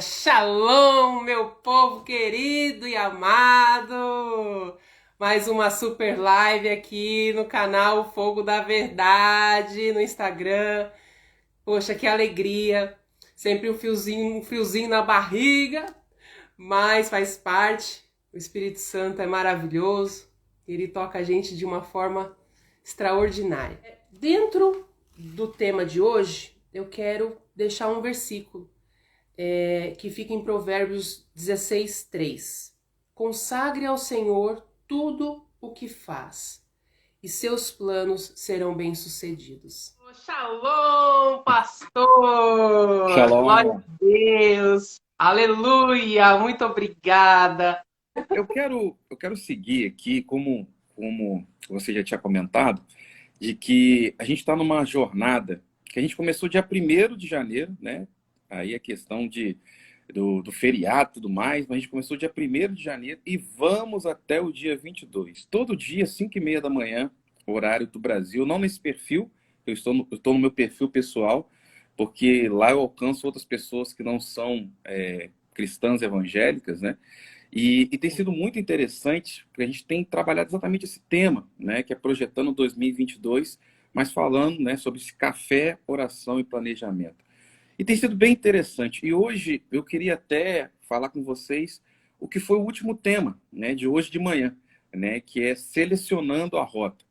Shalom, meu povo querido e amado! Mais uma super live aqui no canal Fogo da Verdade, no Instagram. Poxa, que alegria! Sempre um friozinho na barriga, mas faz parte. O Espírito Santo é maravilhoso. Ele toca a gente de uma forma extraordinária. Dentro do tema de hoje, eu quero deixar um versículo que fica em Provérbios 16:3. Consagre ao Senhor tudo o que faz, e seus planos serão bem-sucedidos. Shalom, pastor! Glória Shalom. a Deus! Aleluia! Muito obrigada! Eu quero seguir aqui, como você já tinha comentado, de que a gente está numa jornada que a gente começou dia 1º de janeiro, né? Aí a questão do feriado e tudo mais, mas a gente começou dia 1º de janeiro e vamos até o dia 22. Todo dia, 5h30 da manhã, horário do Brasil, não nesse perfil, eu estou no meu perfil pessoal, porque lá eu alcanço outras pessoas que não são cristãs evangélicas, né? E tem sido muito interessante, porque a gente tem trabalhado exatamente esse tema, né, que é projetando 2022, mas falando, né, sobre esse café, oração e planejamento. E tem sido bem interessante. E hoje eu queria até falar com vocês o que foi o último tema, né, de hoje de manhã, né, que é selecionando a rota.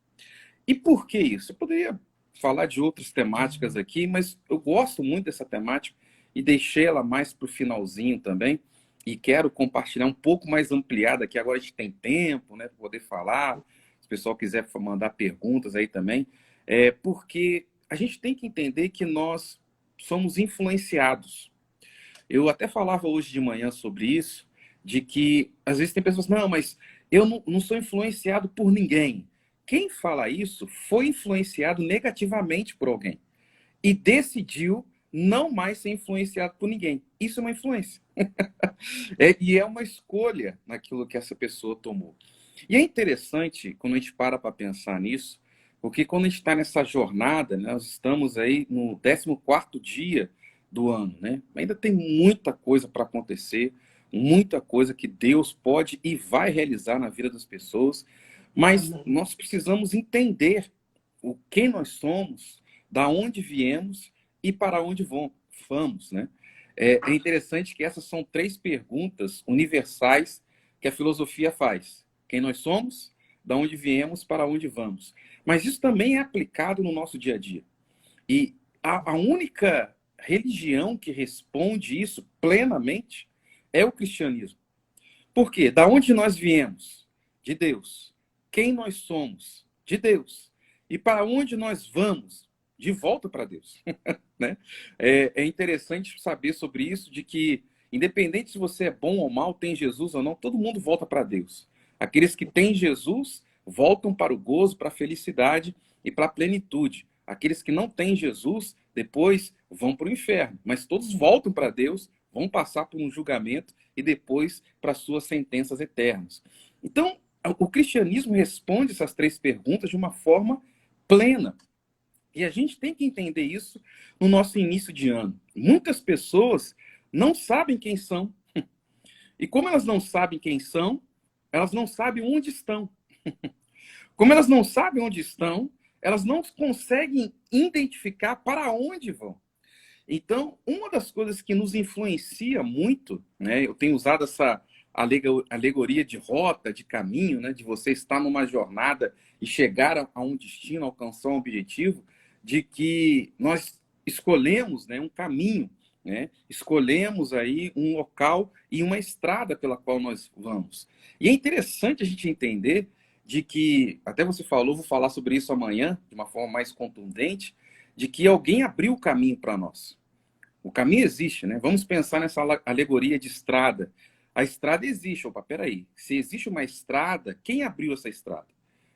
E por que isso? Eu poderia falar de outras temáticas aqui, mas eu gosto muito dessa temática e deixei ela mais para o finalzinho também. E quero compartilhar um pouco mais ampliada, que agora a gente tem tempo, né, para poder falar. Se o pessoal quiser mandar perguntas aí também. Porque a gente tem que entender que nós somos influenciados. Eu até falava hoje de manhã sobre isso, de que às vezes tem pessoas, não, mas eu não sou influenciado por ninguém. Quem fala isso foi influenciado negativamente por alguém e decidiu não mais ser influenciado por ninguém. Isso é uma influência. E é uma escolha naquilo que essa pessoa tomou. E é interessante quando a gente para pensar nisso, porque quando a gente está nessa jornada, né, nós estamos aí no 14º dia do ano, né? Ainda tem muita coisa para acontecer, muita coisa que Deus pode e vai realizar na vida das pessoas, mas Amém. nós precisamos entender quem nós somos, da onde viemos e para onde vamos, né? É interessante que essas são 3 perguntas universais que a filosofia faz. Quem nós somos, da onde viemos, para onde vamos. Mas isso também é aplicado no nosso dia a dia. E a única religião que responde isso plenamente é o cristianismo. Por quê? Da onde nós viemos? De Deus. Quem nós somos? De Deus. E para onde nós vamos? De volta para Deus. Né? É interessante saber sobre isso, de que, independente se você é bom ou mal, tem Jesus ou não, todo mundo volta para Deus. Aqueles que têm Jesus voltam para o gozo, para a felicidade e para a plenitude. Aqueles que não têm Jesus, depois vão para o inferno. Mas todos voltam para Deus, vão passar por um julgamento e depois para suas sentenças eternas. Então, o cristianismo responde essas 3 perguntas de uma forma plena. E a gente tem que entender isso no nosso início de ano. Muitas pessoas não sabem quem são. E como elas não sabem quem são, elas não sabem onde estão. Como elas não sabem onde estão, elas não conseguem identificar para onde vão. Então, uma das coisas que nos influencia muito, né, eu tenho usado essa alegoria de rota, de caminho, né, de você estar numa jornada e chegar a um destino, alcançar um objetivo, de que nós escolhemos, né, um caminho, né, escolhemos aí um local e uma estrada pela qual nós vamos. E é interessante a gente entender de que, até você falou, vou falar sobre isso amanhã, de uma forma mais contundente, de que alguém abriu o caminho para nós. O caminho existe, né? Vamos pensar nessa alegoria de estrada. A estrada existe. Opa, peraí. Se existe uma estrada, quem abriu essa estrada?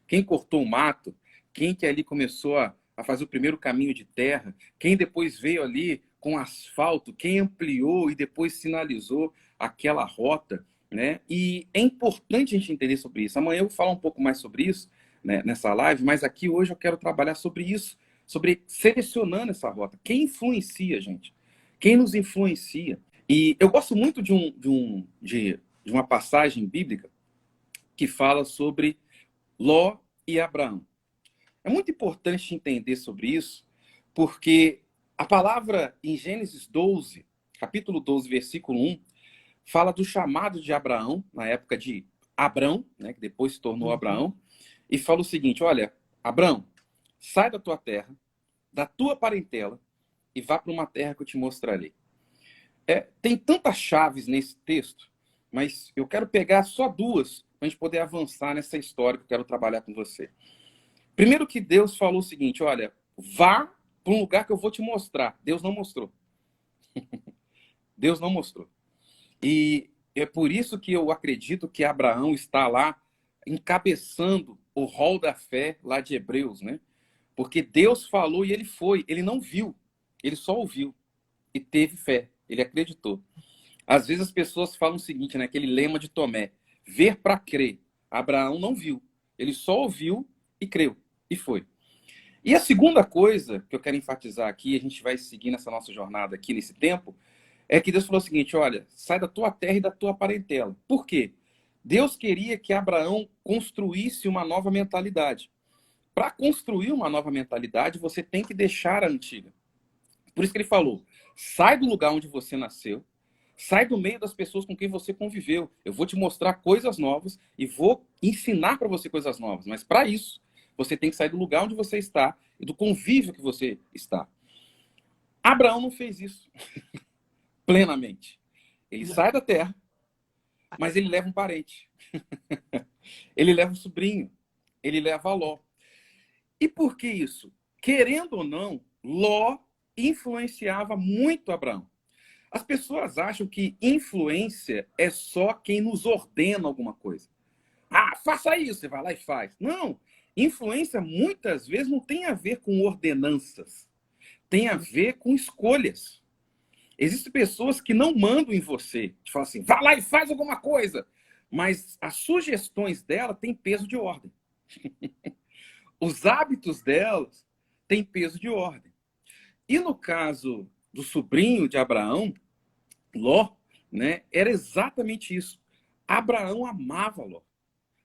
Quem cortou o mato? Quem que ali começou a fazer o primeiro caminho de terra? Quem depois veio ali com asfalto? Quem ampliou e depois sinalizou aquela rota? Né? E é importante a gente entender sobre isso. Amanhã eu vou falar um pouco mais sobre isso, né, nessa live, mas aqui hoje eu quero trabalhar sobre isso, sobre selecionando essa rota. Quem influencia, gente? Quem nos influencia? E eu gosto muito de uma passagem bíblica que fala sobre Ló e Abraão. É muito importante entender sobre isso, porque a palavra em Gênesis 12, capítulo 12, versículo 1, fala do chamado de Abraão, na época de Abrão, né, que depois se tornou Abraão, e fala o seguinte: olha, Abraão, sai da tua terra, da tua parentela, e vá para uma terra que eu te mostrarei. Tem tantas chaves nesse texto, mas eu quero pegar só duas para a gente poder avançar nessa história que eu quero trabalhar com você. Primeiro que Deus falou o seguinte: olha, vá para um lugar que eu vou te mostrar. Deus não mostrou. Deus não mostrou. E é por isso que eu acredito que Abraão está lá encabeçando o rol da fé lá de Hebreus, né? Porque Deus falou e ele foi. Ele não viu, ele só ouviu e teve fé. Ele acreditou. Às vezes as pessoas falam o seguinte, né? Aquele lema de Tomé: ver para crer. Abraão não viu, ele só ouviu e creu. E foi. E a segunda coisa que eu quero enfatizar aqui, a gente vai seguir nessa nossa jornada aqui nesse tempo, é que Deus falou o seguinte: olha, sai da tua terra e da tua parentela. Por quê? Deus queria que Abraão construísse uma nova mentalidade. Para construir uma nova mentalidade, você tem que deixar a antiga. Por isso que ele falou: sai do lugar onde você nasceu, sai do meio das pessoas com quem você conviveu. Eu vou te mostrar coisas novas e vou ensinar para você coisas novas. Mas para isso, você tem que sair do lugar onde você está e do convívio que você está. Abraão não fez isso plenamente. Ele sai da terra, mas ele leva um parente. Ele leva um sobrinho. Ele leva Ló. E por que isso? Querendo ou não, Ló influenciava muito Abraão. As pessoas acham que influência é só quem nos ordena alguma coisa. Ah, faça isso, você vai lá e faz. Não, influência muitas vezes não tem a ver com ordenanças, tem a ver com escolhas. Existem pessoas que não mandam em você, te falam assim: vá lá e faz alguma coisa, mas as sugestões dela têm peso de ordem. Os hábitos delas têm peso de ordem. E no caso do sobrinho de Abraão, Ló, né, era exatamente isso. Abraão amava Ló.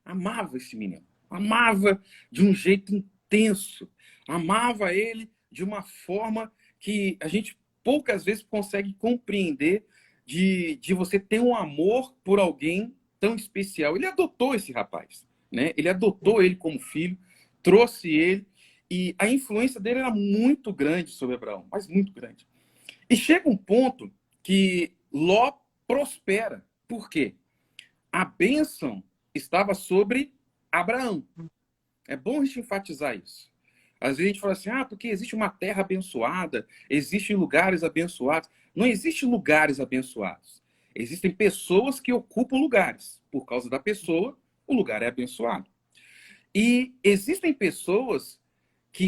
Amava esse menino. Amava de um jeito intenso. Amava ele de uma forma que a gente poucas vezes consegue compreender, de você ter um amor por alguém tão especial. Ele adotou esse rapaz, né? Ele adotou ele como filho, trouxe ele, e a influência dele era muito grande sobre Abraão, mas muito grande. E chega um ponto que Ló prospera. Por quê? A bênção estava sobre Abraão. É bom a gente enfatizar isso. Às vezes a gente fala assim: ah, porque existe uma terra abençoada, existem lugares abençoados. Não existem lugares abençoados. Existem pessoas que ocupam lugares. Por causa da pessoa, o lugar é abençoado. E existem pessoas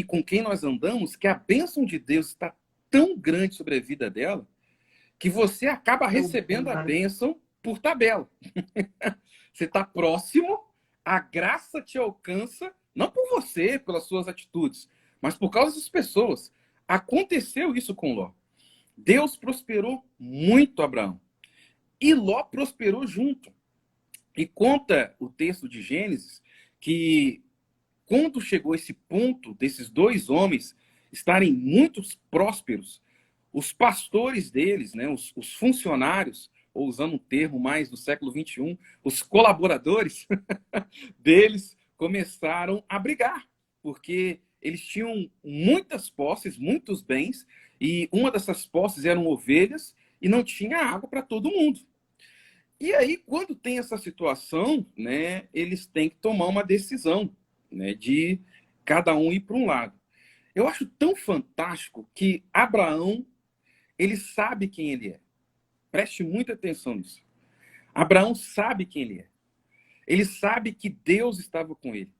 com quem nós andamos, que a bênção de Deus está tão grande sobre a vida dela, que você acaba recebendo a bênção por tabela. Você está próximo, a graça te alcança, não por você, pelas suas atitudes, mas por causa das pessoas. Aconteceu isso com Ló. Deus prosperou muito Abraão. E Ló prosperou junto. E conta o texto de Gênesis que quando chegou esse ponto desses dois homens estarem muito prósperos, os pastores deles, né, os funcionários, ou usando um termo mais do século XXI, os colaboradores deles começaram a brigar, porque eles tinham muitas posses, muitos bens, e uma dessas posses eram ovelhas, e não tinha água para todo mundo. E aí, quando tem essa situação, né, eles têm que tomar uma decisão, né, de cada um ir para um lado. Eu acho tão fantástico que Abraão, ele sabe quem ele é. Preste muita atenção nisso. Abraão sabe quem ele é. Ele sabe que Deus estava com ele.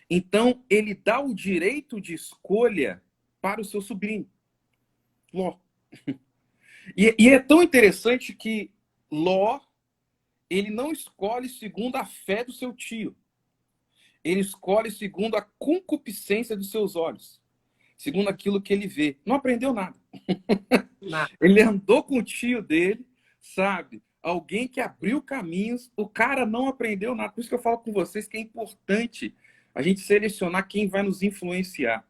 Então, ele dá o direito de escolha para o seu sobrinho, Ló. E é tão interessante que Ló, ele não escolhe segundo a fé do seu tio. Ele escolhe segundo a concupiscência dos seus olhos. Segundo aquilo que ele vê. Não aprendeu nada. Ele andou com o tio dele, sabe? Alguém que abriu caminhos, o cara não aprendeu nada. Por isso que eu falo com vocês que é importante a gente selecionar quem vai nos influenciar.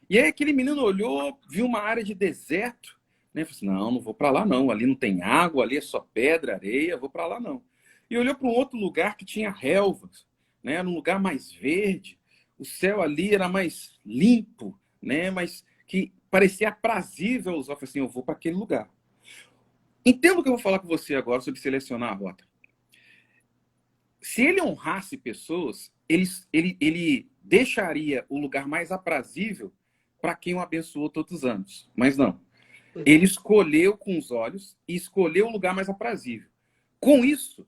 E aí aquele menino olhou, viu uma área de deserto, né? Falou assim, não vou para lá não, ali não tem água, ali é só pedra, areia, vou para lá não. E olhou para um outro lugar que tinha relvas, né? Era um lugar mais verde, o céu ali era mais limpo, né? Mas que parecia aprazível aos olhos. Falei assim, eu vou para aquele lugar. Entenda o que eu vou falar com você agora sobre selecionar a rota. Se ele honrasse pessoas, ele deixaria o lugar mais aprazível para quem o abençoou todos os anos. Mas não. Ele escolheu com os olhos e escolheu o lugar mais aprazível. Com isso,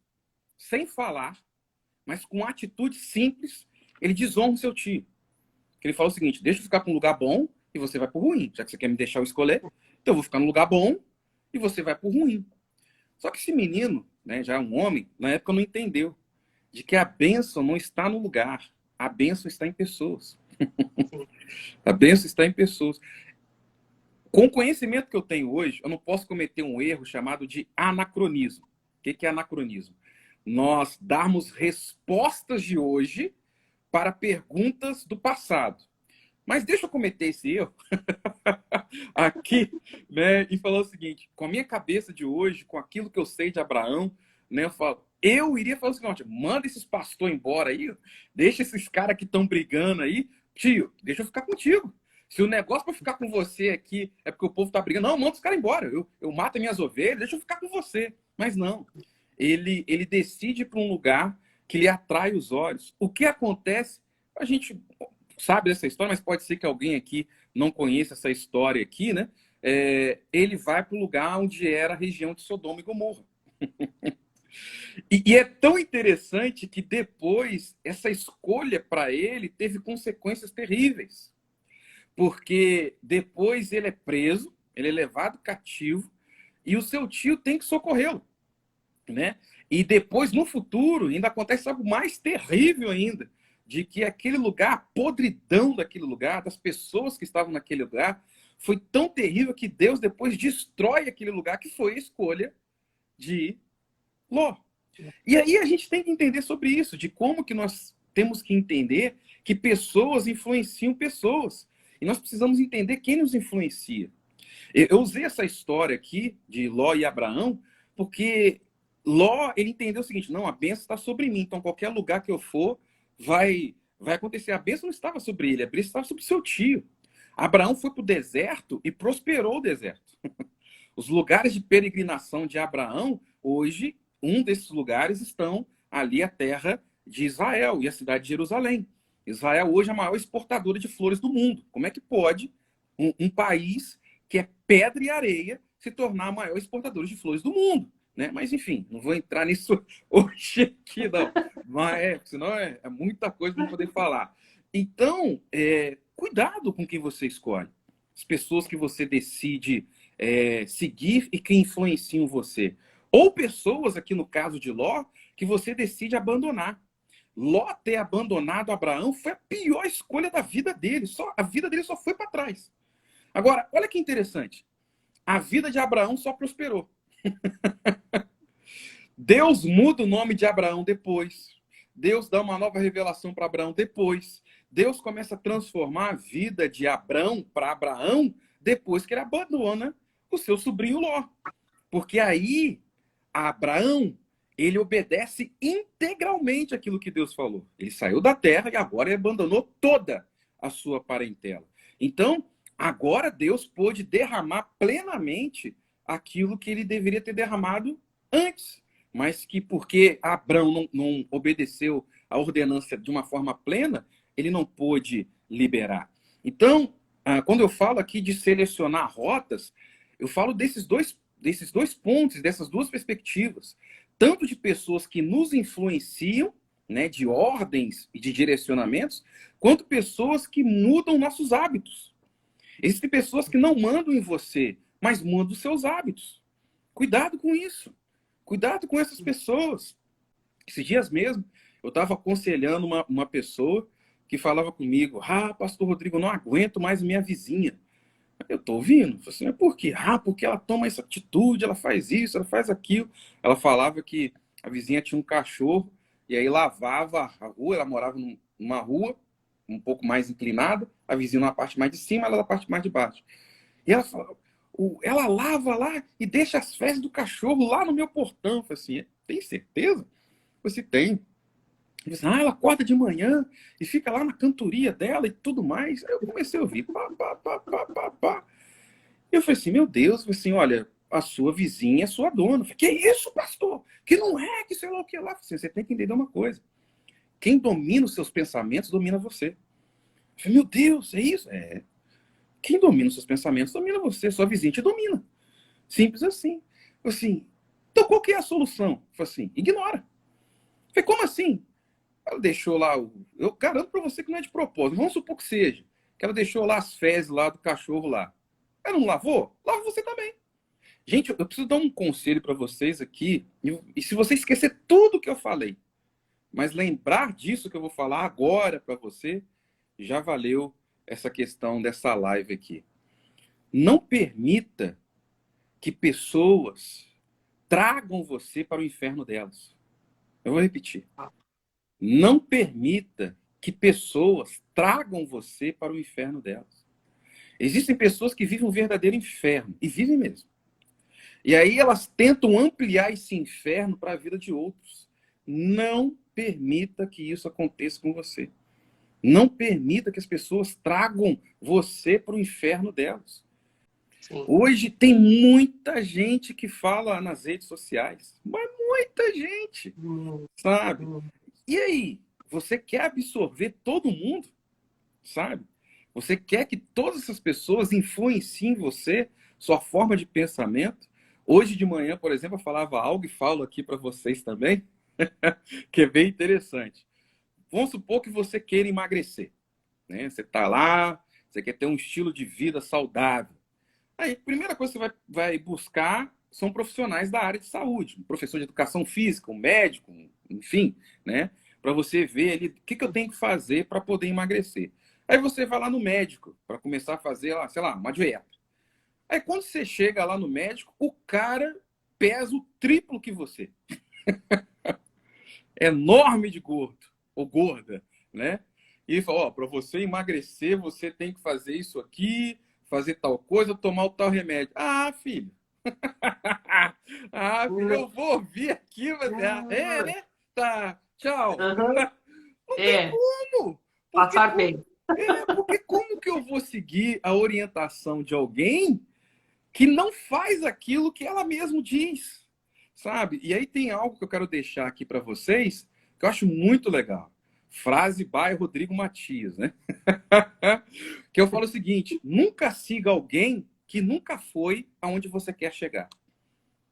sem falar, mas com atitude simples, ele desonra o seu tio. Ele fala o seguinte, deixa eu ficar com um lugar bom e você vai pro ruim. Já que você quer me deixar eu escolher, então eu vou ficar no lugar bom e você vai pro ruim. Só que esse menino, né, já é um homem, na época não entendeu de que a bênção não está no lugar, a bênção está em pessoas. A bênção está em pessoas. Com o conhecimento que eu tenho hoje, eu não posso cometer um erro chamado de anacronismo. O que é anacronismo? Nós darmos respostas de hoje para perguntas do passado. Mas deixa eu cometer esse erro aqui, né? E falar o seguinte: com a minha cabeça de hoje, com aquilo que eu sei de Abraão, né? Eu iria falar o seguinte: manda esses pastores embora aí, deixa esses caras que estão brigando aí, tio, deixa eu ficar contigo. Se o negócio para ficar com você aqui é porque o povo tá brigando, não, manda os caras embora. Eu mato as minhas ovelhas, deixa eu ficar com você. Mas não. Ele decide para um lugar que lhe atrai os olhos. O que acontece? A gente sabe dessa história, mas pode ser que alguém aqui não conheça essa história aqui, né? Ele vai para o lugar onde era a região de Sodoma e Gomorra. E é tão interessante que depois essa escolha para ele teve consequências terríveis. Porque depois ele é preso, ele é levado cativo e o seu tio tem que socorrê-lo, né? E depois, no futuro, ainda acontece algo mais terrível ainda, de que aquele lugar, a podridão daquele lugar, das pessoas que estavam naquele lugar, foi tão terrível que Deus depois destrói aquele lugar, que foi a escolha de Ló. E aí a gente tem que entender sobre isso, de como que nós temos que entender que pessoas influenciam pessoas. E nós precisamos entender quem nos influencia. Eu usei essa história aqui de Ló e Abraão, porque Ló, ele entendeu o seguinte: não, a bênção está sobre mim, então qualquer lugar que eu for, vai acontecer. A bênção não estava sobre ele, a bênção estava sobre seu tio. Abraão foi para o deserto e prosperou o deserto. Os lugares de peregrinação de Abraão, hoje, um desses lugares estão ali a terra de Israel e a cidade de Jerusalém. Israel hoje é a maior exportadora de flores do mundo. Como é que pode um país que é pedra e areia se tornar a maior exportadora de flores do mundo? Né? Mas, enfim, não vou entrar nisso hoje aqui, não. Mas, senão é muita coisa para poder falar. Então, cuidado com quem você escolhe. As pessoas que você decide seguir e que influenciam você. Ou pessoas, aqui no caso de Ló, que você decide abandonar. Ló ter abandonado Abraão foi a pior escolha da vida dele. A vida dele só foi para trás. Agora, olha que interessante. A vida de Abraão só prosperou. Deus muda o nome de Abraão depois. Deus dá uma nova revelação para Abraão depois. Deus começa a transformar a vida de Abraão para Abraão depois que ele abandona o seu sobrinho Ló. Porque aí, Abraão, ele obedece integralmente aquilo que Deus falou. Ele saiu da terra e agora ele abandonou toda a sua parentela. Então, agora Deus pôde derramar plenamente aquilo que ele deveria ter derramado antes. Mas que porque Abraão não obedeceu a ordenança de uma forma plena, ele não pôde liberar. Então, quando eu falo aqui de selecionar rotas, eu falo desses dois pontos, dessas duas perspectivas. Tanto de pessoas que nos influenciam, né, de ordens e de direcionamentos, quanto pessoas que mudam nossos hábitos. Existem pessoas que não mandam em você, mas mudam os seus hábitos. Cuidado com isso. Cuidado com essas pessoas. Esses dias mesmo, eu estava aconselhando uma pessoa que falava comigo: pastor Rodrigo, eu não aguento mais minha vizinha. Eu tô ouvindo. Eu falei assim, mas por quê? Ah, porque ela toma essa atitude, ela faz isso, ela faz aquilo. Ela falava que a vizinha tinha um cachorro e aí lavava a rua, ela morava numa rua um pouco mais inclinada, a vizinha na parte mais de cima, ela na parte mais de baixo. E ela falava, ela lava lá e deixa as fezes do cachorro lá no meu portão. Eu falei assim, tem certeza? Você tem. Ele disse, ela acorda de manhã e fica lá na cantoria dela e tudo mais. Aí eu comecei a ouvir, pá, pá, pá, pá, pá, pá. E eu falei assim, meu Deus, eu falei assim, olha, a sua vizinha é sua dona. Eu falei, que isso, pastor? Que não é, que sei lá o que lá. Eu falei assim, você tem que entender uma coisa. Quem domina os seus pensamentos, domina você. Eu falei, meu Deus, é isso? É. Quem domina os seus pensamentos, domina você. Sua vizinha te domina. Simples assim. Eu falei assim, então qual que é a solução? Eu falei assim, ignora. Eu falei, como assim? Ela deixou lá, eu garanto para você que não é de propósito, vamos supor que seja, que ela deixou lá as fezes lá do cachorro lá. Ela não lavou? Lava você também. Gente, eu preciso dar um conselho para vocês aqui, e se você esquecer tudo que eu falei, mas lembrar disso que eu vou falar agora para você, já valeu essa questão dessa live aqui. Não permita que pessoas tragam você para o inferno delas. Eu vou repetir. Não permita que pessoas tragam você para o inferno delas. Existem pessoas que vivem um verdadeiro inferno, e vivem mesmo. E aí elas tentam ampliar esse inferno para a vida de outros. Não permita que isso aconteça com você. Não permita que as pessoas tragam você para o inferno delas. Sim. Hoje tem muita gente que fala nas redes sociais, mas muita gente, sabe? E aí, você quer absorver todo mundo, sabe? Você quer que todas essas pessoas influenciem você, sua forma de pensamento? Hoje de manhã, por exemplo, eu falava algo e falo aqui para vocês também, que é bem interessante. Vamos supor que você queira emagrecer, né? Você está lá, você quer ter um estilo de vida saudável. Aí, a primeira coisa que você vai buscar são profissionais da área de saúde, um professor de educação física, um médico, enfim, né? Para você ver ali o que eu tenho que fazer para poder emagrecer. Aí você vai lá no médico para começar a fazer, sei lá, uma dieta. Aí quando você chega lá no médico, o cara pesa o triplo que você. É enorme de gordo ou gorda, né? E ele fala, ó, para você emagrecer, você tem que fazer isso aqui, fazer tal coisa, tomar o tal remédio. Ah, filho. Ah, filho, eu vou ouvir aqui, mas né? Tá, tchau. Uhum. Não tem É, como. Porque, passar bem. porque como que eu vou seguir a orientação de alguém que não faz aquilo que ela mesmo diz, sabe? E aí tem algo que eu quero deixar aqui para vocês, que eu acho muito legal. Frase by Rodrigo Matias, né? Que eu falo o seguinte: nunca siga alguém que nunca foi aonde você quer chegar.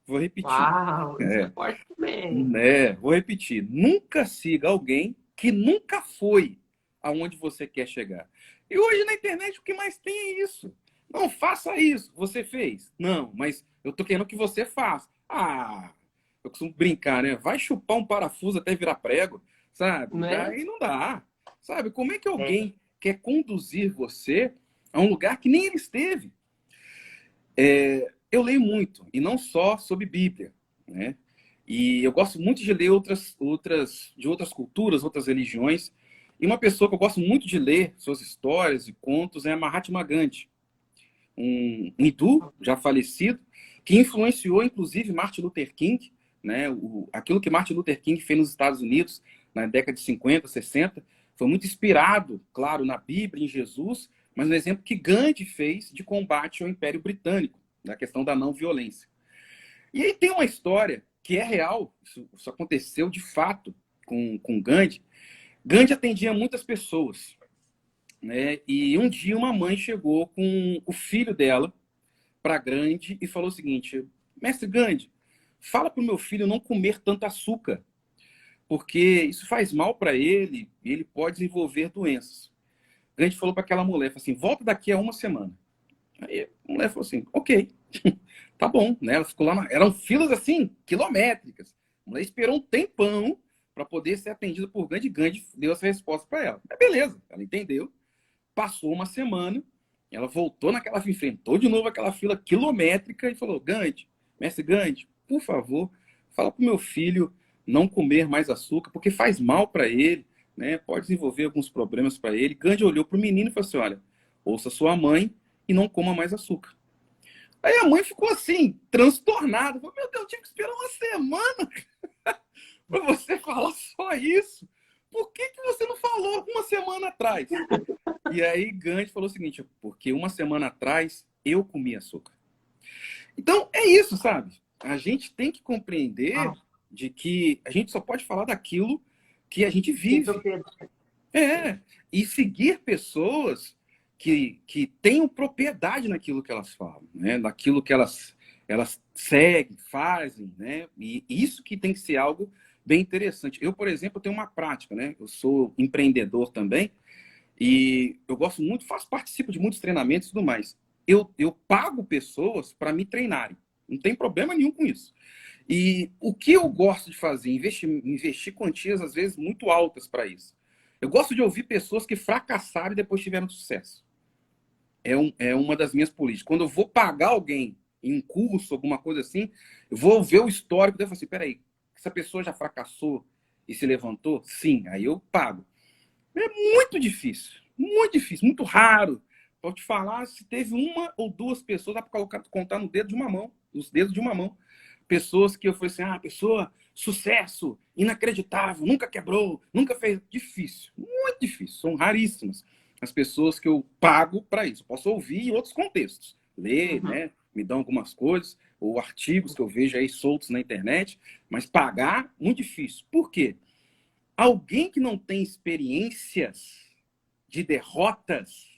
Vou repetir. Uau, isso é É, forte também. vou repetir. Nunca siga alguém que nunca foi aonde você quer chegar. E hoje na internet o que mais tem é isso. Não faça isso. Você fez? Não, mas eu tô querendo que você faça. Ah, eu costumo brincar, né? Vai chupar um parafuso até virar prego, sabe? Né? Aí não dá. Sabe? Como é que É. alguém quer conduzir você a um lugar que nem ele esteve? Eu leio muito, e não só sobre Bíblia, né? E eu gosto muito de ler de outras culturas, outras religiões. E uma pessoa que eu gosto muito de ler suas histórias e contos é a Mahatma Gandhi, um hindu já falecido, que influenciou inclusive Martin Luther King, né? Aquilo que Martin Luther King fez nos Estados Unidos na década de 50, 60, foi muito inspirado, claro, na Bíblia, em Jesus, mas no exemplo que Gandhi fez de combate ao Império Britânico, na questão da não violência. E aí tem uma história que é real, isso aconteceu de fato com Gandhi. Gandhi atendia muitas pessoas, né? E um dia uma mãe chegou com o filho dela para Gandhi e falou o seguinte: Mestre Gandhi, fala para o meu filho não comer tanto açúcar, porque isso faz mal para ele e ele pode desenvolver doenças. Gandhi falou para aquela mulher, falou assim, volta daqui a uma semana. Aí a mulher falou assim, ok, tá bom, né? Ela ficou lá, eram filas assim, quilométricas. A mulher esperou um tempão para poder ser atendida por Gandhi. Gandhi deu essa resposta para ela. Mas beleza, ela entendeu. Passou uma semana Ela voltou naquela fila, enfrentou de novo aquela fila quilométrica e falou: Gandhi, mestre Gandhi, por favor, fala para o meu filho não comer mais açúcar, porque faz mal para ele, né? Pode desenvolver alguns problemas para ele. Gandhi olhou para o menino e falou assim: olha, ouça sua mãe e não coma mais açúcar. Aí a mãe ficou assim, transtornada. Falou: meu Deus, eu tive que esperar uma semana para você falar só isso. Por que, que você não falou uma semana atrás? E aí Gandhi falou o seguinte: porque uma semana atrás eu comi açúcar. Então é isso, sabe? A gente tem que compreender de que a gente só pode falar daquilo que a gente vive. E seguir pessoas que tenham propriedade naquilo que elas falam, né? Naquilo que elas seguem, fazem, né? E isso que tem que ser algo bem interessante. Eu, por exemplo, tenho uma prática, né? Eu sou empreendedor também e eu gosto muito, participo de muitos treinamentos e tudo mais. Eu pago pessoas para me treinarem. Não tem problema nenhum com isso. E o que eu gosto de fazer? Investir quantias, às vezes, muito altas para isso. Eu gosto de ouvir pessoas que fracassaram e depois tiveram sucesso. É uma das minhas políticas. Quando eu vou pagar alguém em um curso, alguma coisa assim, eu vou ver o histórico e eu falo assim: peraí, essa pessoa já fracassou e se levantou? Sim, aí eu pago. É muito difícil, muito raro. Pode te falar, se teve uma ou duas pessoas, dá para contar no dedo de uma mão, nos dedos de uma mão. Pessoas que eu falei assim: pessoa, sucesso, inacreditável, nunca quebrou, nunca fez. Difícil, muito difícil. São raríssimas as pessoas que eu pago para isso. Posso ouvir em outros contextos, ler, né? Me dão algumas coisas, ou artigos que eu vejo aí soltos na internet, mas pagar, muito difícil. Por quê? Alguém que não tem experiências de derrotas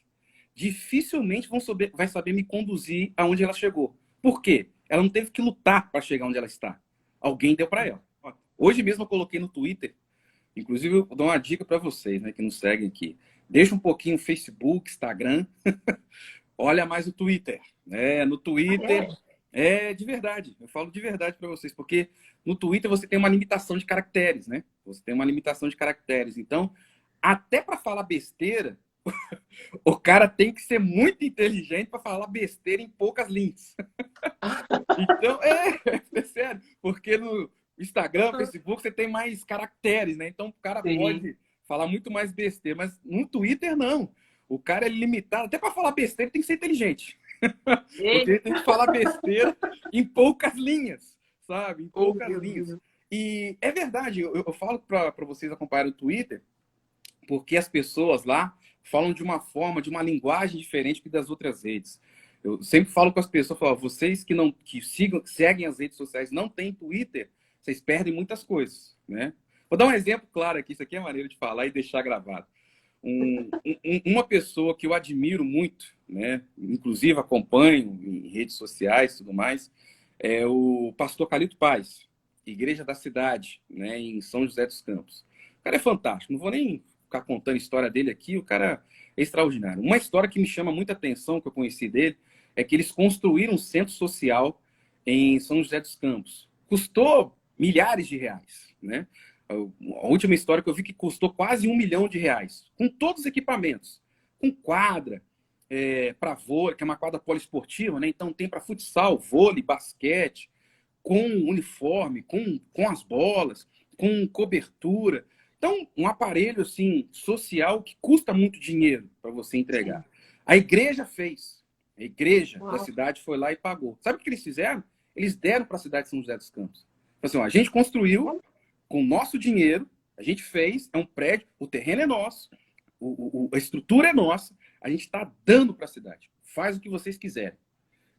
dificilmente vai saber me conduzir aonde ela chegou. Por quê? Ela não teve que lutar para chegar onde ela está. Alguém deu para ela. Hoje mesmo eu coloquei no Twitter, inclusive eu dou uma dica para vocês, né, que nos seguem aqui. Deixa um pouquinho o Facebook, Instagram, olha mais o Twitter. No Twitter, de verdade, eu falo de verdade para vocês, porque no Twitter você tem uma limitação de caracteres, né? Você tem uma limitação de caracteres. Então, até para falar besteira, o cara tem que ser muito inteligente para falar besteira em poucas linhas. Então, é sério, porque no Instagram, Facebook, você tem mais caracteres, né? Então, o cara pode falar muito mais besteira, mas no Twitter, não. O cara é limitado, até para falar besteira, ele tem que ser inteligente. Porque ele tem que falar besteira em poucas linhas, sabe? Em poucas linhas. E é verdade, eu falo para vocês acompanharem o Twitter, porque as pessoas lá falam de uma forma, de uma linguagem diferente que das outras redes. Eu sempre falo com as pessoas, falo: vocês que seguem as redes sociais, não têm Twitter, vocês perdem muitas coisas, né? Vou dar um exemplo claro aqui, isso aqui é maneiro de falar e deixar gravado. Uma pessoa que eu admiro muito, né? Inclusive acompanho em redes sociais e tudo mais, é o pastor Calito Paz, Igreja da Cidade, né? Em São José dos Campos. O cara é fantástico, não vou nem ficar contando a história dele aqui, o cara é extraordinário. Uma história que me chama muita atenção, que eu conheci dele, é que eles construíram um centro social em São José dos Campos. Custou milhares de reais, né? A última história que eu vi que custou quase R$ 1 milhão, com todos os equipamentos, com quadra para vôlei, que é uma quadra poliesportiva, né? Então tem para futsal, vôlei, basquete, com uniforme, com as bolas, com cobertura. Então, um aparelho assim social que custa muito dinheiro para você entregar. Sim. A igreja fez. A igreja da cidade foi lá e pagou. Sabe o que eles fizeram? Eles deram para a cidade de São José dos Campos. Então, assim, a gente construiu com o nosso dinheiro, a gente fez, é um prédio, o terreno é nosso, a estrutura é nossa, a gente está dando para a cidade. Faz o que vocês quiserem.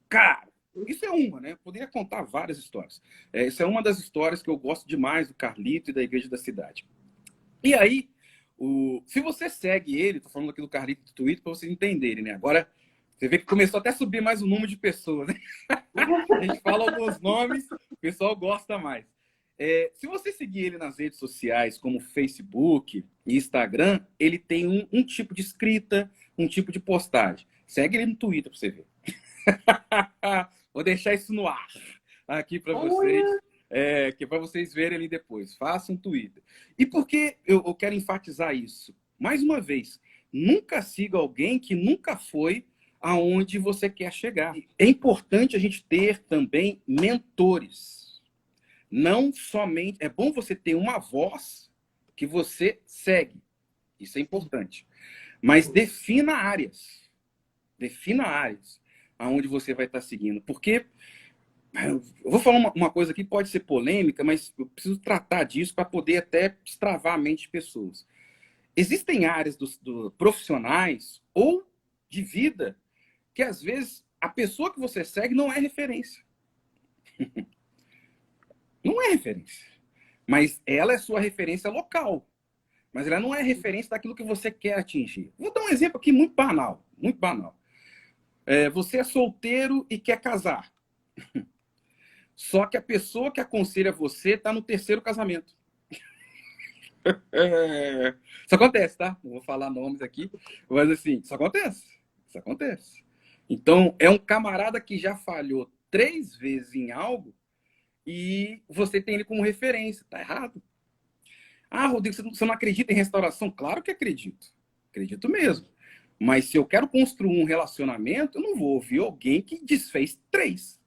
Cara, isso é uma, né? Eu poderia contar várias histórias. Essa é uma das histórias que eu gosto demais do Carlito e da Igreja da Cidade. E aí, se você segue ele, tô falando aqui do Carlito do Twitter para vocês entenderem, né? Agora, você vê que começou até a subir mais o número de pessoas, né? A gente fala alguns nomes, o pessoal gosta mais. Se você seguir ele nas redes sociais, como Facebook e Instagram, ele tem um tipo de escrita, um tipo de postagem. Segue ele no Twitter para você ver. Vou deixar isso no ar aqui para vocês, que é para vocês verem ali depois. Faça um Twitter. E por que eu quero enfatizar isso? Mais uma vez, nunca siga alguém que nunca foi aonde você quer chegar. É importante a gente ter também mentores. Não somente... É bom você ter uma voz que você segue. Isso é importante. Mas defina áreas. Defina áreas aonde você vai estar seguindo. Porque eu vou falar uma coisa aqui, pode ser polêmica, mas eu preciso tratar disso para poder até destravar a mente de pessoas. Existem áreas profissionais ou de vida que, às vezes, a pessoa que você segue não é referência. Não é referência. Mas ela é sua referência local. Mas ela não é referência daquilo que você quer atingir. Vou dar um exemplo aqui muito banal. Muito banal. Você é solteiro e quer casar. Só que a pessoa que aconselha você está no terceiro casamento. Isso acontece, tá? Não vou falar nomes aqui, mas assim, isso acontece. Isso acontece. Então, é um camarada que já falhou 3 vezes em algo e você tem ele como referência. Tá errado. Ah, Rodrigo, você não acredita em restauração? Claro que acredito. Acredito mesmo. Mas se eu quero construir um relacionamento, eu não vou ouvir alguém que desfez 3.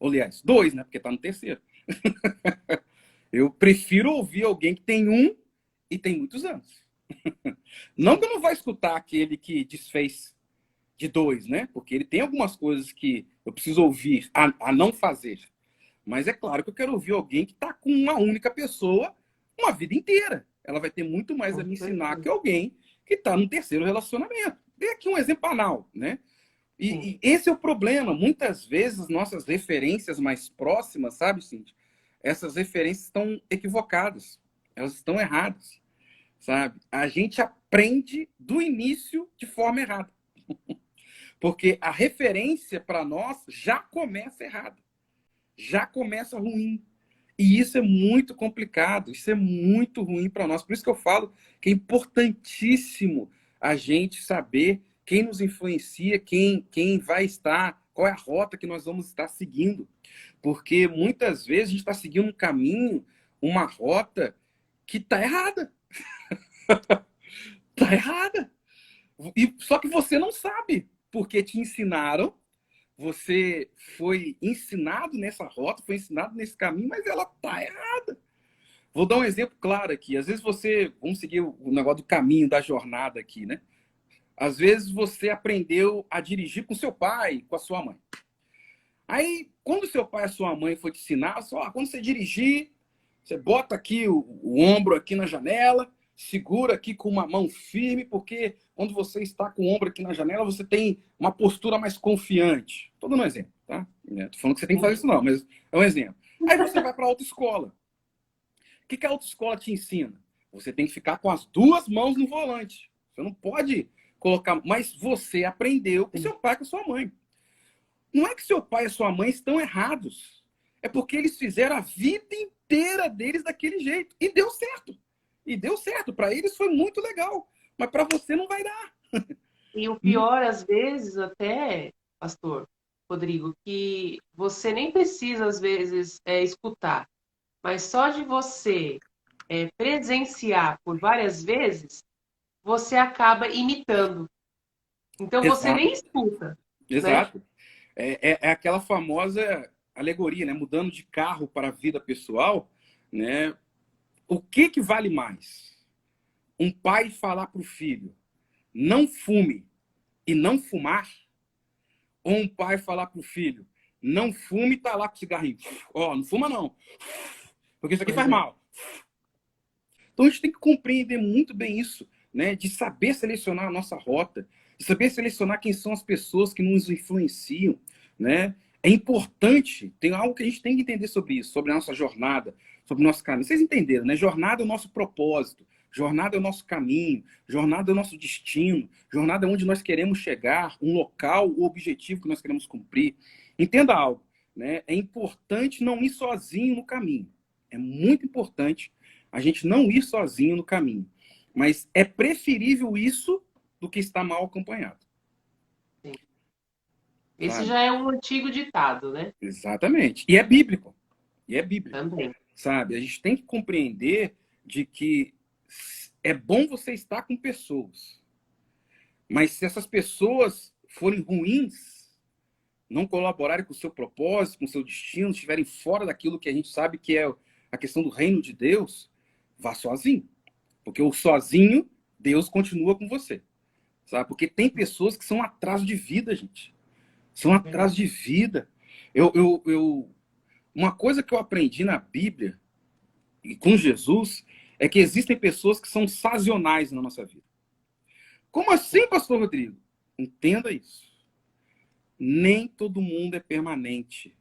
Aliás, 2, né? Porque tá no terceiro. Eu prefiro ouvir alguém que tem 1 e tem muitos anos. Não que eu não vá escutar aquele que desfez de 2, né? Porque ele tem algumas coisas que eu preciso ouvir a não fazer. Mas é claro que eu quero ouvir alguém que está com uma única pessoa uma vida inteira. Ela vai ter muito mais a me ensinar que alguém que está no terceiro relacionamento. Dei aqui um exemplo banal, né? E esse é o problema. Muitas vezes, nossas referências mais próximas, sabe, Cintia? Essas referências estão equivocadas. Elas estão erradas, sabe? A gente aprende do início de forma errada. Porque a referência para nós já começa errada. Já começa ruim. E isso é muito complicado, isso é muito ruim para nós. Por isso que eu falo que é importantíssimo a gente saber quem nos influencia, quem vai estar, qual é a rota que nós vamos estar seguindo. Porque muitas vezes a gente está seguindo um caminho, uma rota que está errada. Está errada. Só que você não sabe, porque te ensinaram. Você foi ensinado nessa rota, foi ensinado nesse caminho, mas ela tá errada. Vou dar um exemplo claro aqui. Às vezes você, vamos seguir o negócio do caminho, da jornada aqui, né? Às vezes você aprendeu a dirigir com seu pai, com a sua mãe. Aí, quando seu pai e a sua mãe foi te ensinar, só, quando você dirigir, você bota aqui o ombro aqui na janela, segura aqui com uma mão firme, porque quando você está com o ombro aqui na janela, você tem uma postura mais confiante. Estou dando um exemplo, tá? Estou falando que você tem que fazer isso não, mas é um exemplo. Aí você vai para a autoescola. O que a autoescola te ensina? Você tem que ficar com as 2 mãos no volante. Você não pode colocar... Mas você aprendeu com seu pai e com sua mãe. Não é que seu pai e sua mãe estão errados. É porque eles fizeram a vida inteira deles daquele jeito. E deu certo. E deu certo. Para eles foi muito legal. Mas para você não vai dar. E o pior, às vezes, até, pastor Rodrigo, que você nem precisa, às vezes, escutar. Mas só de você presenciar por várias vezes, você acaba imitando. Então, você Exato. nem escuta. Exato. Né? É aquela famosa alegoria, né? Mudando de carro para a vida pessoal, né? O que vale mais? Um pai falar para o filho, não fume e não fumar? Ou um pai falar para o filho, não fume e tá lá com o cigarrinho? Ó, não fuma não, porque isso aqui faz mal. Então a gente tem que compreender muito bem isso, né? De saber selecionar a nossa rota, de saber selecionar quem são as pessoas que nos influenciam, né? É importante, tem algo que a gente tem que entender sobre isso, sobre a nossa jornada, sobre o nosso caminho. Vocês entenderam, né? Jornada é o nosso propósito, jornada é o nosso caminho, jornada é o nosso destino, jornada é onde nós queremos chegar, um local, o objetivo que nós queremos cumprir. Entenda algo, né? É importante não ir sozinho no caminho. É muito importante a gente não ir sozinho no caminho. Mas é preferível isso do que estar mal acompanhado. Sim. Esse Sabe? já é um antigo ditado, né? Exatamente. E é bíblico. E é bíblico. Também. Sabe? A gente tem que compreender de que é bom você estar com pessoas. Mas se essas pessoas forem ruins, não colaborarem com o seu propósito, com o seu destino, estiverem fora daquilo que a gente sabe que é a questão do reino de Deus, vá sozinho. Porque o sozinho, Deus continua com você. Sabe? Porque tem pessoas que são atraso de vida, gente. São atraso de vida. Uma coisa que eu aprendi na Bíblia e com Jesus é que existem pessoas que são sazonais na nossa vida. Como assim, pastor Rodrigo? Entenda isso. Nem todo mundo é permanente.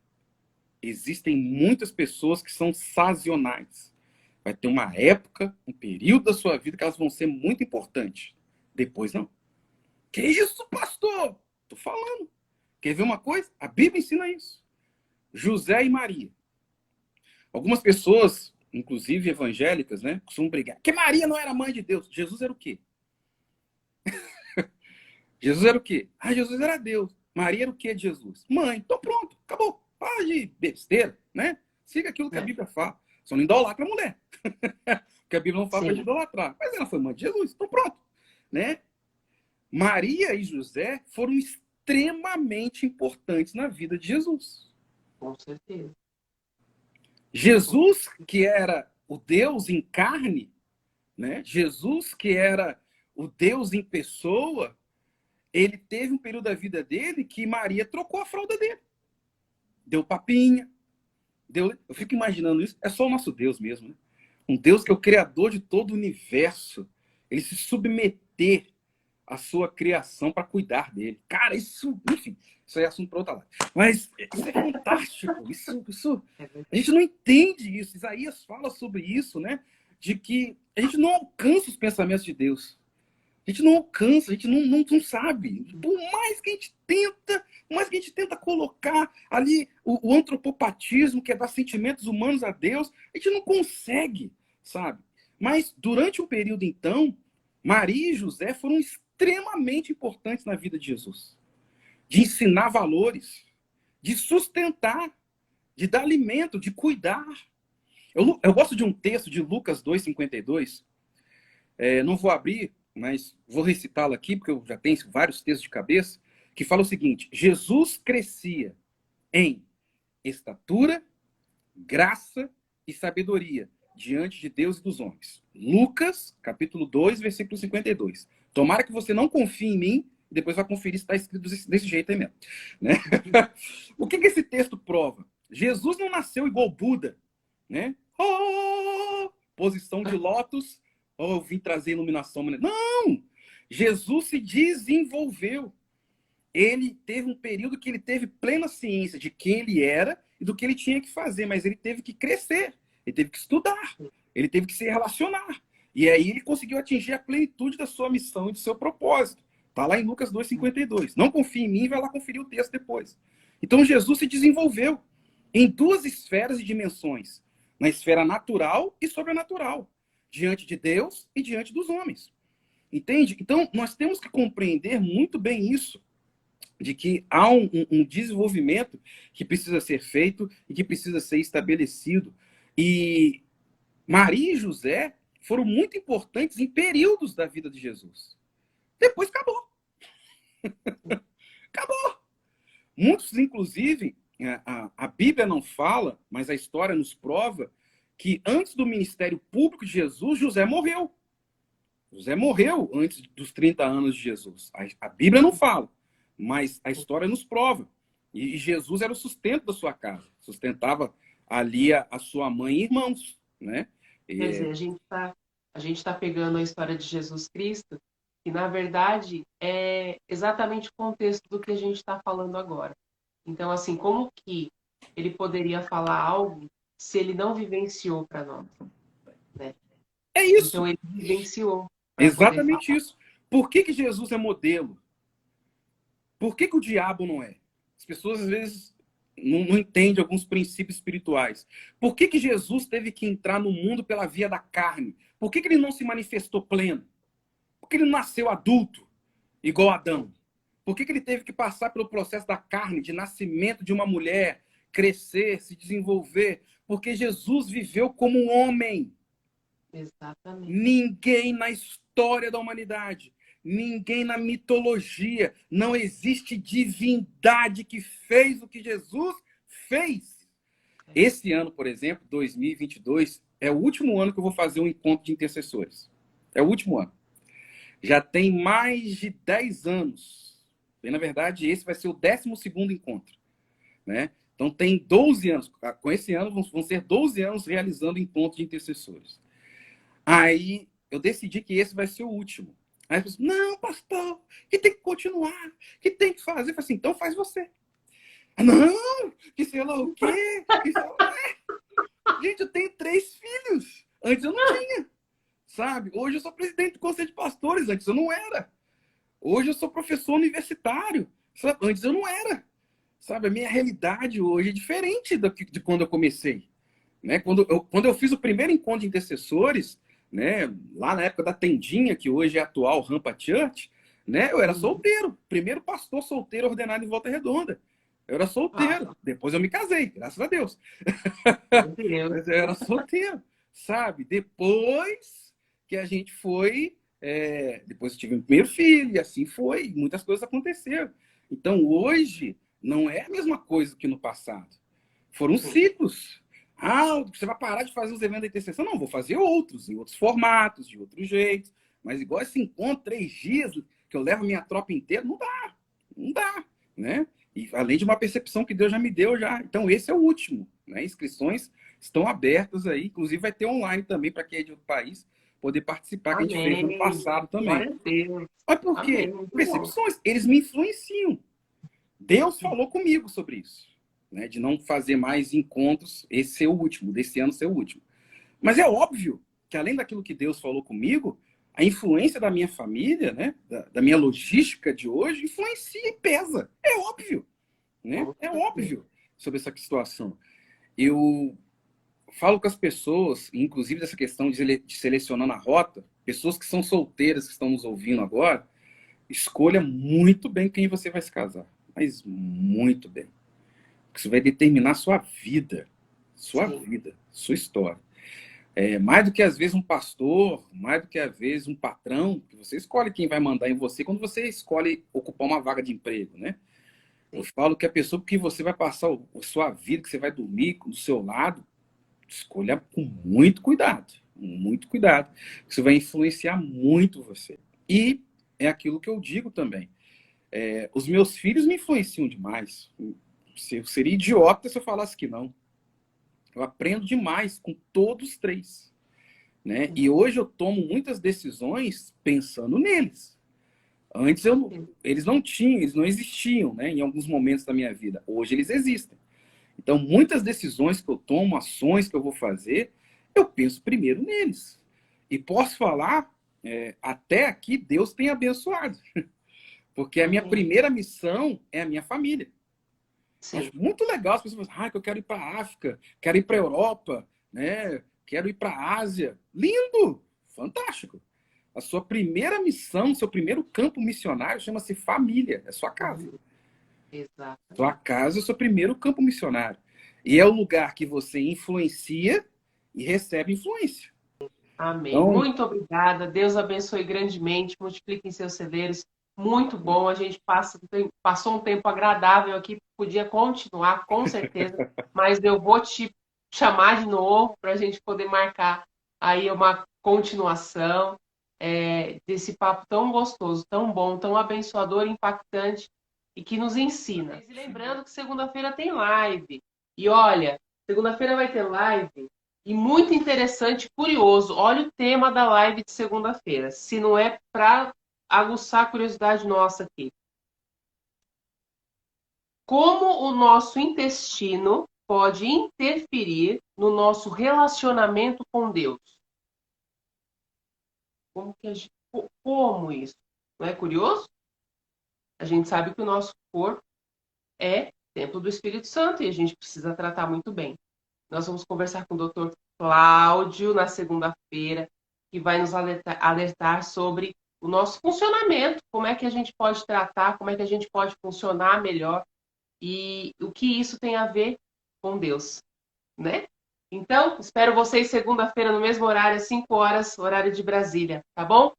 Existem muitas pessoas que são sazonais. Vai ter uma época, um período da sua vida que elas vão ser muito importantes. Depois não. Que isso, pastor? Tô falando. Quer ver uma coisa? A Bíblia ensina isso. José e Maria. Algumas pessoas, inclusive evangélicas, né, costumam brigar. Que Maria não era mãe de Deus. Jesus era o quê? Jesus era o quê? Ah, Jesus era Deus. Maria era o quê de Jesus? Mãe. Então pronto, acabou. Para de besteira, né? Siga aquilo que a Bíblia fala. Só não idolatra a mulher. Porque a Bíblia não fala para idolatrar. Mas ela foi mãe de Jesus. Então pronto, né? Maria e José foram extremamente importantes na vida de Jesus. Com certeza. Jesus, que era o Deus em carne, né? Jesus, que era o Deus em pessoa, ele teve um período da vida dele que Maria trocou a fralda dele. Deu papinha. Eu fico imaginando isso. É só o nosso Deus mesmo, né? Um Deus que é o criador de todo o universo. Ele se submeter à sua criação para cuidar dele. Cara, isso, enfim, isso é assunto para outra live. Mas isso é fantástico. Isso, a gente não entende isso. Isaías fala sobre isso, né? De que a gente não alcança os pensamentos de Deus. A gente não alcança, a gente não sabe. Por mais que a gente tenta, por mais que a gente tenta colocar ali o antropopatismo, que é dar sentimentos humanos a Deus, a gente não consegue, sabe? Mas durante um período, então, Maria e José foram extremamente importantes na vida de Jesus. De ensinar valores, de sustentar, de dar alimento, de cuidar. Eu gosto de um texto de Lucas 2,52. Não vou abrir, mas vou recitá-lo aqui, porque eu já tenho vários textos de cabeça, que fala o seguinte: Jesus crescia em estatura, graça e sabedoria diante de Deus e dos homens. Lucas, capítulo 2, versículo 52. Tomara que você não confie em mim, e depois vai conferir se está escrito desse jeito aí mesmo. Né? O que esse texto prova? Jesus não nasceu igual Buda, né? Posição de lótus, eu vim trazer iluminação. Não! Jesus se desenvolveu. Ele teve um período que ele teve plena ciência de quem ele era e do que ele tinha que fazer, mas ele teve que crescer, ele teve que estudar, ele teve que se relacionar. E aí ele conseguiu atingir a plenitude da sua missão e do seu propósito. Está lá em Lucas 2,52. Não confie em mim, vai lá conferir o texto depois. Então Jesus se desenvolveu em duas esferas e dimensões. Na esfera natural e sobrenatural. Diante de Deus e diante dos homens. Entende? Então nós temos que compreender muito bem isso. De que há um desenvolvimento que precisa ser feito e que precisa ser estabelecido. E Maria e José foram muito importantes em períodos da vida de Jesus. Depois acabou. Acabou. Muitos, inclusive, a Bíblia não fala, mas a história nos prova que antes do ministério público de Jesus, José morreu. José morreu antes dos 30 anos de Jesus. A Bíblia não fala, mas a história nos prova. E Jesus era o sustento da sua casa. Sustentava ali a sua mãe e irmãos, né? Quer dizer, a gente tá pegando a história de Jesus Cristo, que na verdade é exatamente o contexto do que a gente está falando agora. Então, assim, como que ele poderia falar algo se ele não vivenciou para nós? Né? É isso. Então, ele vivenciou. Exatamente isso. Por que Jesus é modelo? Por que o diabo não é? As pessoas, às vezes, não entendem alguns princípios espirituais. Por que Jesus teve que entrar no mundo pela via da carne? Por que ele não se manifestou pleno? Por que ele não nasceu adulto, igual Adão? Por que ele teve que passar pelo processo da carne, de nascimento de uma mulher, crescer, se desenvolver? Porque Jesus viveu como um homem. Exatamente. Ninguém na história da humanidade ninguém na mitologia, não existe divindade que fez o que Jesus fez. Esse ano, por exemplo, 2022, é o último ano que eu vou fazer um encontro de intercessores. É o último ano. Já tem mais de 10 anos. E, na verdade, esse vai ser o 12º encontro, né? Então, tem 12 anos. Com esse ano, vão ser 12 anos realizando encontros de intercessores. Aí, eu decidi que esse vai ser o último. Aí, eu falei, não, pastor, que tem que continuar, que tem que fazer. Eu falei assim, então faz você. Não, que sei lá o quê? Que sei lá... Gente, eu tenho 3 filhos. Antes eu não tinha, sabe? Hoje eu sou presidente do Conselho de Pastores. Antes eu não era. Hoje eu sou professor universitário. Sabe? Antes eu não era. Sabe? A minha realidade hoje é diferente de quando eu comecei. Né? Quando eu fiz o primeiro encontro de intercessores, né? Lá na época da tendinha, que hoje é a atual Rampa Church, né? Eu era solteiro. Primeiro pastor solteiro ordenado em Volta Redonda. Eu era solteiro. Depois eu me casei, graças a Deus. Mas eu era solteiro, sabe? Depois que a gente foi... depois eu tive o primeiro filho, e assim foi. Muitas coisas aconteceram. Então, hoje, não é a mesma coisa que no passado. Foram ciclos. Você vai parar de fazer os eventos da intercessão? Não, vou fazer outros, em outros formatos, de outros jeitos. Mas igual esse encontro, 3 dias, que eu levo a minha tropa inteira, não dá. Não dá, né? E além de uma percepção que Deus já me deu já. Então, esse é o último, né? Inscrições estão abertas aí. Inclusive, vai ter online também para quem é de outro país poder participar, que a gente fez no passado também. Glória a Deus. Mas por quê? Percepções, eles me influenciam. Deus falou comigo sobre isso, né? De não fazer mais encontros, esse ser o último, desse ano ser o último. Mas é óbvio que, além daquilo que Deus falou comigo, a influência da minha família, né? Da minha logística de hoje, influencia e pesa. É óbvio, né? É óbvio sobre essa situação. Eu falo com as pessoas, inclusive dessa questão de selecionando a rota, pessoas que são solteiras, que estão nos ouvindo agora, escolha muito bem quem você vai se casar. Mas muito bem. Porque isso vai determinar sua vida, sua história. Mais do que, às vezes, um pastor, mais do que, às vezes, um patrão, que você escolhe quem vai mandar em você quando você escolhe ocupar uma vaga de emprego, né? Eu falo que a pessoa que você vai passar a sua vida, que você vai dormir do seu lado, escolha com muito cuidado. Muito cuidado. Isso vai influenciar muito você. E é aquilo que eu digo também. Os meus filhos me influenciam demais. Eu seria idiota se eu falasse que não. Eu aprendo demais com todos 3. Né? E hoje eu tomo muitas decisões pensando neles. Antes eles não tinham, eles não existiam, né, em alguns momentos da minha vida. Hoje eles existem. Então, muitas decisões que eu tomo, ações que eu vou fazer, eu penso primeiro neles. E posso falar, até aqui, Deus tem abençoado. Porque a minha primeira missão é a minha família. Acho muito legal as pessoas falam, que eu quero ir para a África, quero ir para a Europa, né? Quero ir para a Ásia. Lindo! Fantástico! A sua primeira missão, seu primeiro campo missionário chama-se família, é sua casa. Exato. Sua casa é o seu primeiro campo missionário. E é o lugar que você influencia e recebe influência. Amém. Então, muito obrigada. Deus abençoe grandemente. Multiplique em seus celeiros. Muito bom. A gente passou um tempo agradável aqui. Podia continuar, com certeza. Mas eu vou te chamar de novo para a gente poder marcar aí uma continuação desse papo tão gostoso, tão bom, tão abençoador, impactante e que nos ensina. E lembrando que segunda-feira tem live. E olha, segunda-feira vai ter live. E muito interessante, curioso. Olha o tema da live de segunda-feira. Se não é para aguçar a curiosidade nossa aqui. Como o nosso intestino pode interferir no nosso relacionamento com Deus? Como isso? Não é curioso? A gente sabe que o nosso corpo é templo do Espírito Santo e a gente precisa tratar muito bem. Nós vamos conversar com o Dr. Cláudio na segunda-feira, que vai nos alertar sobre o nosso funcionamento, como é que a gente pode tratar, como é que a gente pode funcionar melhor e o que isso tem a ver com Deus, né? Então, espero vocês segunda-feira no mesmo horário, às 5 horas, horário de Brasília, tá bom?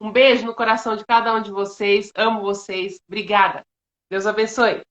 Um beijo no coração de cada um de vocês. Amo vocês. Obrigada. Deus abençoe.